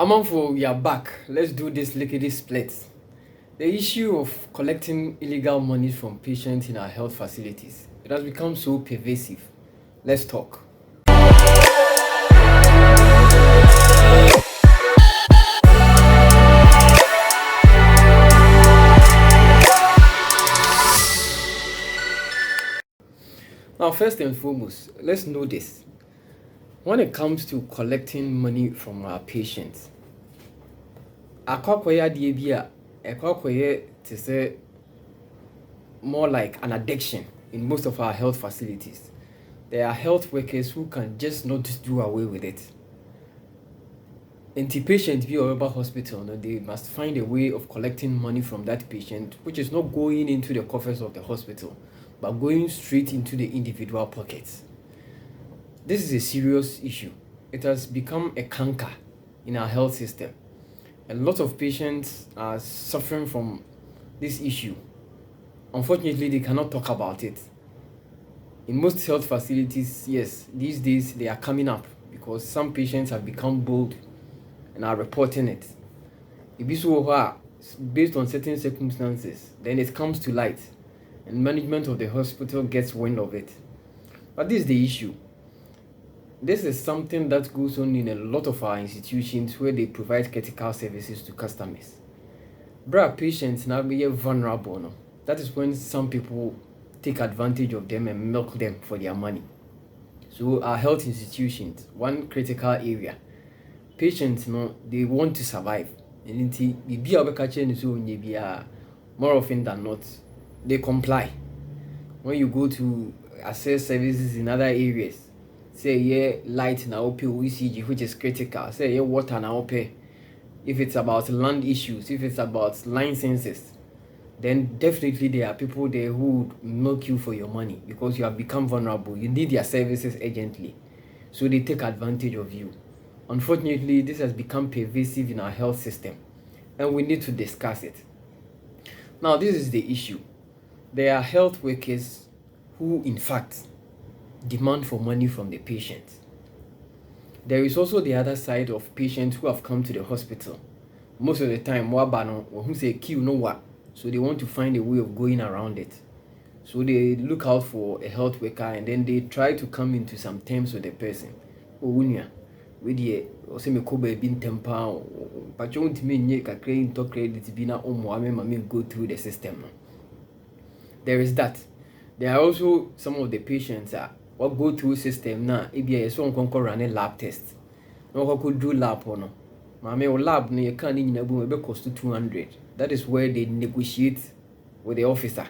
Amanfo, we are back. Let's do this lickety split. The issue of collecting illegal money from patients in our health facilities, it has become so pervasive. Let's talk. Now, first and foremost, let's know this. When it comes to collecting money from our patients, akwakwaya adeɛ bi a ɛkwakwaya to say more like an addiction in most of our health facilities. There are health workers who can just not do away with it. Anti patient be or hospital, no, they must find a way of collecting money from that patient, which is not going into the coffers of the hospital, but going straight into the individual pockets. This is a serious issue. It has become a canker in our health system. A lot of patients are suffering from this issue. Unfortunately, they cannot talk about it. In most health facilities, yes, these days they are coming up because some patients have become bold and are reporting it. Based on certain circumstances, then it comes to light and management of the hospital gets wind of it. But this is the issue. This is something that goes on in a lot of our institutions where they provide critical services to customers. Patients now be vulnerable. No? That is when some people take advantage of them and milk them for their money. So our health institutions, one critical area, patients, they want to survive. And more often than not, they comply. When you go to access services in other areas, say light now pay ECG, which is critical, say water now pay. If it's about land issues, if it's about licenses, then definitely there are people there who would milk you for your money because you have become vulnerable. You need their services urgently. So they take advantage of you. Unfortunately, this has become pervasive in our health system and we need to discuss it. Now, this is the issue. There are health workers who, in fact, demand for money from the patient. There is also the other side of patients who have come to the hospital. Most of the time, who say queue no what, so they want to find a way of going around it. So they look out for a health worker and then they try to come into some terms with the person. Unya, with the me kobe bin tempa, but you want me nyeka credit to credit bina mami go through the system. There is that. There are also some of the patients what go through system now. If you so run a lab test, no could do lab or no. Mame or lab no you can't even cost 200. That is where they negotiate with the officer.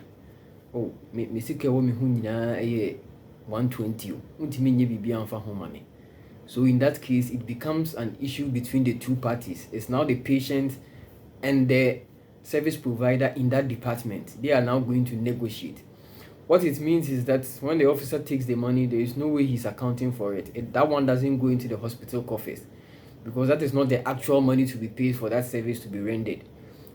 Oh, me sike wo me hu nyina 120. Untimi nye bibia amfa ho mame. So in that case, it becomes an issue between the two parties. It's now the patient and the service provider in that department. They are now going to negotiate. What it means is that when the officer takes the money, there is no way he's accounting for it. That one doesn't go into the hospital coffers because that is not the actual money to be paid for that service to be rendered.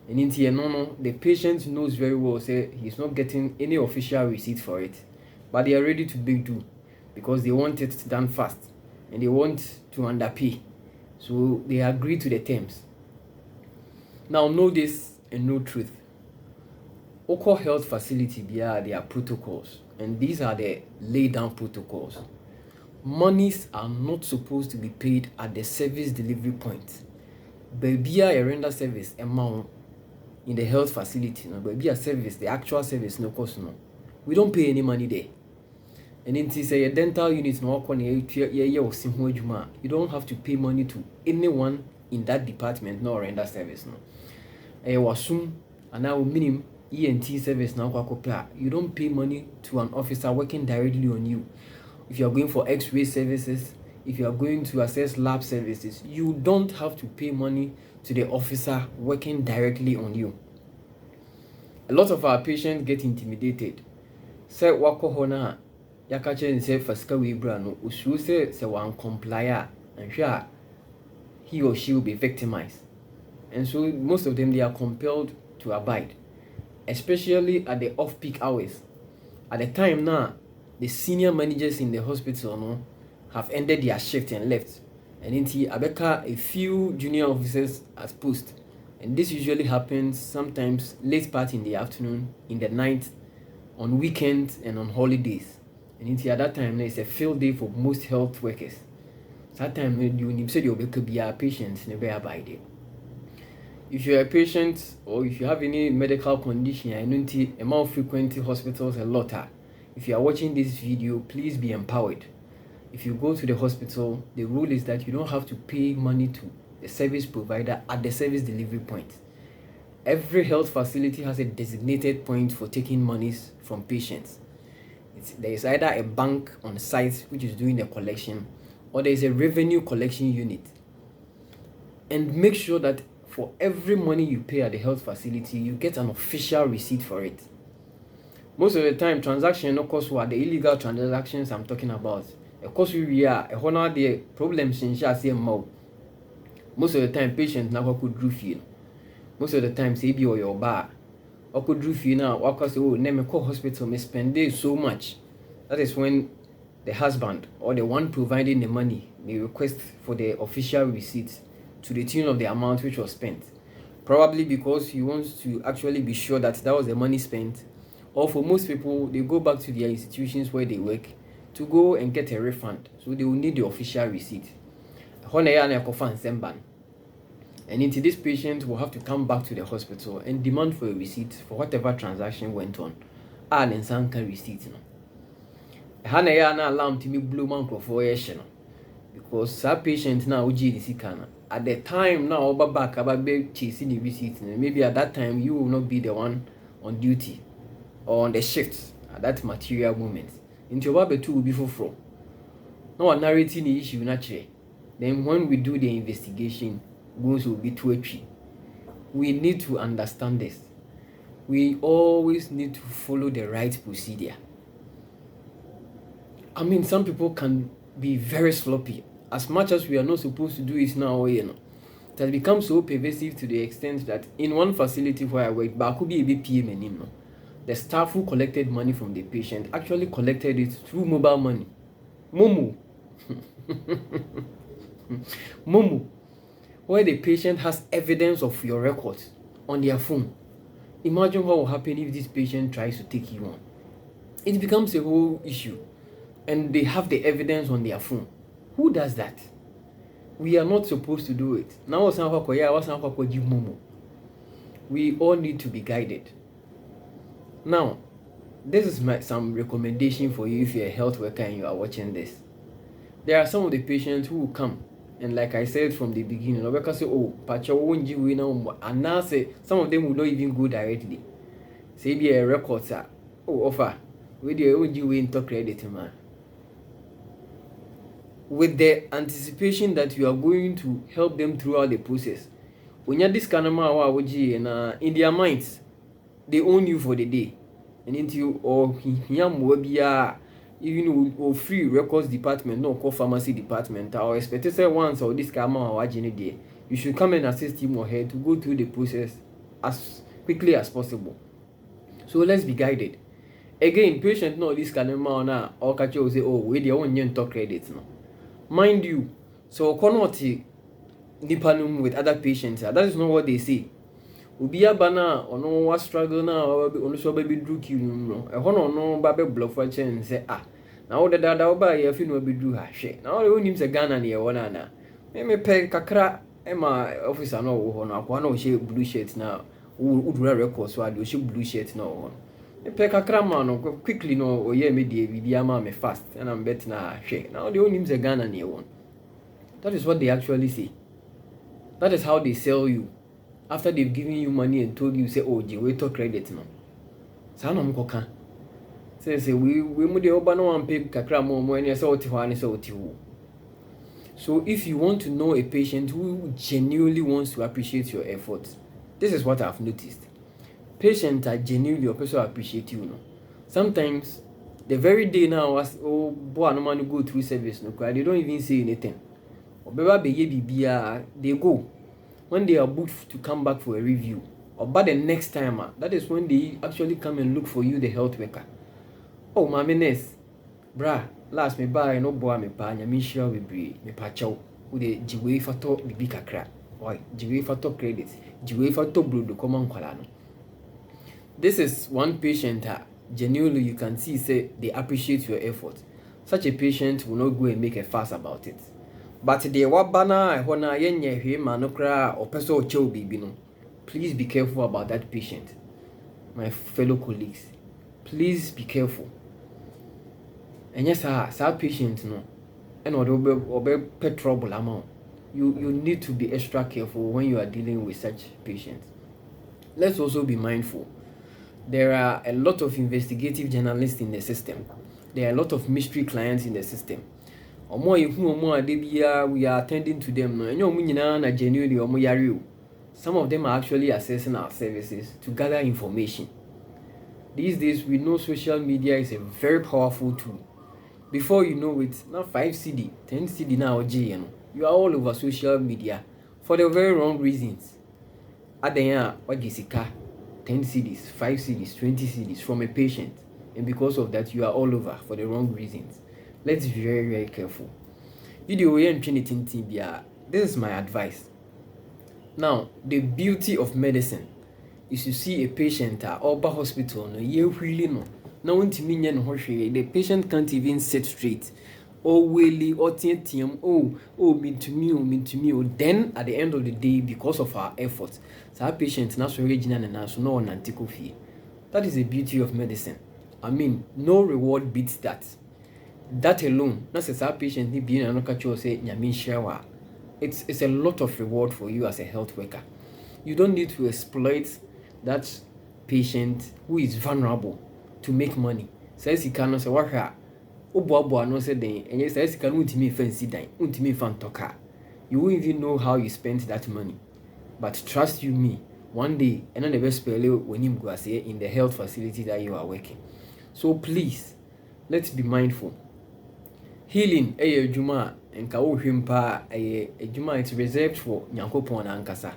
And in here, the patient knows very well, say he's not getting any official receipt for it, but they are ready to make do because they want it done fast and they want to underpay. So they agree to the terms. Now, know this and know truth. Local health facility, there are protocols, and these are the laid down protocols. Monies are not supposed to be paid at the service delivery point. Baby, a render service amount in the health facility, no, baby, a service, the actual service, no cost, no. We don't pay any money there. And in say a dental unit, no, you don't have to pay money to anyone in that department, no render service, no. I assume, and now minimum. ENT service now, you don't pay money to an officer working directly on you. If you are going for x-ray services, if you are going to access lab services, you don't have to pay money to the officer working directly on you. A lot of our patients get intimidated. Say wako hona yakache and say faska wibrano usu say one complier and sure he or she will be victimized. And so most of them, they are compelled to abide, especially at the off-peak hours. At the time now, the senior managers in the hospital have ended their shift and left. and inti abeka a few junior officers as post, and this usually happens sometimes late part in the afternoon, in the night, on weekends and on holidays. And inti at that time it's a field day for most health workers. That time you said you be a patient never abide. If you're a patient or if you have any medical condition, I know a more frequent hospitals a lot. If you are watching this video, please be empowered. If you go to the hospital, the rule is that you don't have to pay money to the service provider at the service delivery point. Every health facility has a designated point for taking monies from patients. There is either a bank on site which is doing the collection, or there is a revenue collection unit. And make sure that for every money you pay at the health facility, you get an official receipt for it. Most of the time, transaction, of course, what the illegal transactions I'm talking about. Of course, we are a honor the problems in Shasi and Mo. Most of the time, patients now could do feel. Most of the time, say be or your bar. Or could do feel now, or cause oh, name a call hospital may spend so much. That is when the husband or the one providing the money may request for the official receipt to the tune of the amount which was spent. Probably because he wants to actually be sure that that was the money spent. Or for most people, they go back to their institutions where they work to go and get a refund. So they will need the official receipt. And into this patient will have to come back to the hospital and demand for a receipt for whatever transaction went on. And then some can receipt. Hana alarm to me blue man for because that patient now at the time now back about chasing the receipt. Maybe at that time you will not be the one on duty or on the shift at that material moment. Into your baby 2 will be for no narrating the issue naturally. Then when we do the investigation, goals will be too etchy. We need to understand this. We always need to follow the right procedure. I mean, some people can be very sloppy. As much as we are not supposed to do it now, it has become so pervasive to the extent that in one facility where I work, but I could be a bit PM, the staff who collected money from the patient actually collected it through mobile money. Momo. Momo. Where the patient has evidence of your records on their phone. Imagine what will happen if this patient tries to take you on. It becomes a whole issue. And they have the evidence on their phone. Who does that? We are not supposed to do it. Now, we all need to be guided. Now, this is some recommendation for you if you're a health worker and you are watching this. There are some of the patients who will come, and like I said from the beginning, because say, oh, and now say some of them will not even go directly. Say be a record, sir. Oh, offer. With your own into credit, man. With the anticipation that you are going to help them throughout the process. When you're this kind of man, in their minds, they own you for the day. And into or even or free records department, no call pharmacy department, or expected say once or this kind of day, you should come and assist him or her to go through the process as quickly as possible. So let's be guided. Again, patient no this kind of man or catch you say, oh, we the own talk credit no. Mind you, so conoti nipanum with other patients, that is not what they say. Ubia bana or no what struggle now or so baby drew you no. A honor no baby bluff for and say, ah, now the dada by if you know be drew her shit. Now the name's a gun and your one ana. Me pay kakra Emma officer no one she blue shirt now. Would record so I do she blue shirt no. Me pay kakra man quickly no or ye me dear me fast and I'm betting her shit. Now the name's a gun and your one. That is what they actually say. That is how they sell you. After they've given you money and told you, say, oh, you wait to credit no. Sana mkoka. Say, we mude obano and pay kakra more money, so So if you want to know a patient who genuinely wants to appreciate your efforts, this is what I've noticed. Patients are genuinely or person appreciate you. No? Sometimes the very day now, as oh boy, no man go through service, no, they don't even say anything. They go. When they are booked to come back for a review, or by the next time, that is when they actually come and look for you, the health worker. Oh, my nurse, brah, last me buy no boy me pa, me sure we breathe, me pacho. wode jiwe fato bibi kakra, why jiwe fato credit, jiwe fato brodo koma nkwala no. This is one patient genuinely you can see say they appreciate your effort. Such a patient will not go and make a fuss about it. But the wabana hona yenye hwe manokra or person or chill baby no. Please be careful about that patient. My fellow colleagues, please be careful. And yes, sir, patient no, and or pet trouble amount. You need to be extra careful when you are dealing with such patients. Let's also be mindful. There are a lot of investigative journalists in the system. There are a lot of mystery clients in the system. We are attending to them. Some of them are actually accessing our services to gather information. These days, we know social media is a very powerful tool. Before you know it, now 5 CD, 10 CD now, you are all over social media for the very wrong reasons. At the end, what Jessica, 10 CDs, 5 CDs, 20 CDs from a patient, and because of that, you are all over for the wrong reasons. Let's be very, very careful. Video and Trinity, this is my advice. Now, the beauty of medicine is to see a patient at Oba Hospital, the patient can't even sit straight. Oh, willy, or TNTM, mean to me. Then, at the end of the day, because of our efforts, our patients now so original and now so no one antico fee. That is the beauty of medicine. I mean, no reward beats that. That alone, not as our patient need being an okacho say Yamin Shawa. It's a lot of reward for you as a health worker. You don't need to exploit that patient who is vulnerable to make money. Says he cannot say what no say then and yes says he can ultimate fancy dine, ultimate fan talker. You won't even know how you spent that money. But trust you me, one day another best spell when you go say in the health facility that you are working. So please, let's be mindful. Healing juma and himpa a juma it's reserved for Nyankopon and Ankasa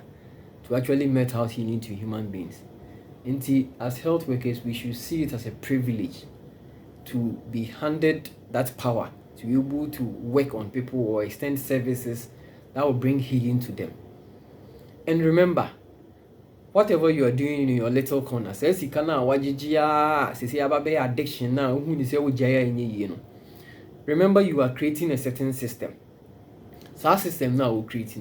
to actually met out healing to human beings. And as health workers, we should see it as a privilege to be handed that power to be able to work on people or extend services that will bring healing to them. And remember, whatever you are doing in your little corner, says you cannot wajijia, says you addiction now, who is your jaya in you. Remember, you are creating a certain system. So our system now will create,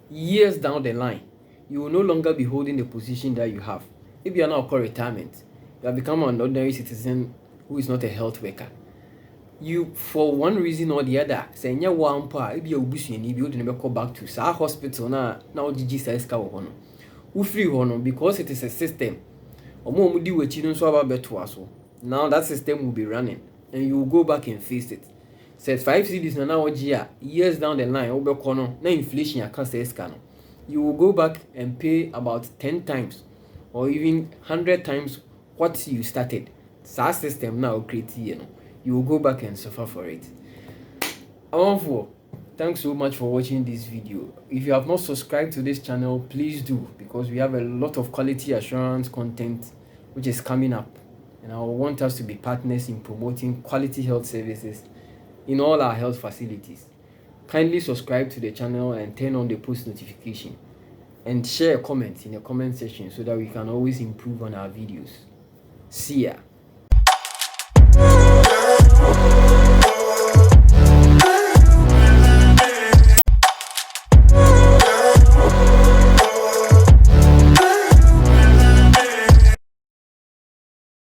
years down the line, you will no longer be holding the position that you have. If you are now called retirement, you have become an ordinary citizen who is not a health worker. You, for one reason or the other, say nya one pa, if you bush and you never go back to sa hospital now GG says ka wono. Who free hono because it is a system. Omo mudi we chino so about beto aso. Now that system will be running and you will go back and face it. Said 5 cities now years down the line, na inflation you will go back and pay about 10 times or even 100 times what you started. SaaS system now create you will go back and suffer for it. Thanks so much for watching this video. If you have not subscribed to this channel, please do, because we have a lot of quality assurance content which is coming up, and I want us to be partners in promoting quality health services in all our health facilities. Kindly subscribe to the channel and turn on the post notification, and share a comment in the comment section so that we can always improve on our videos. See ya.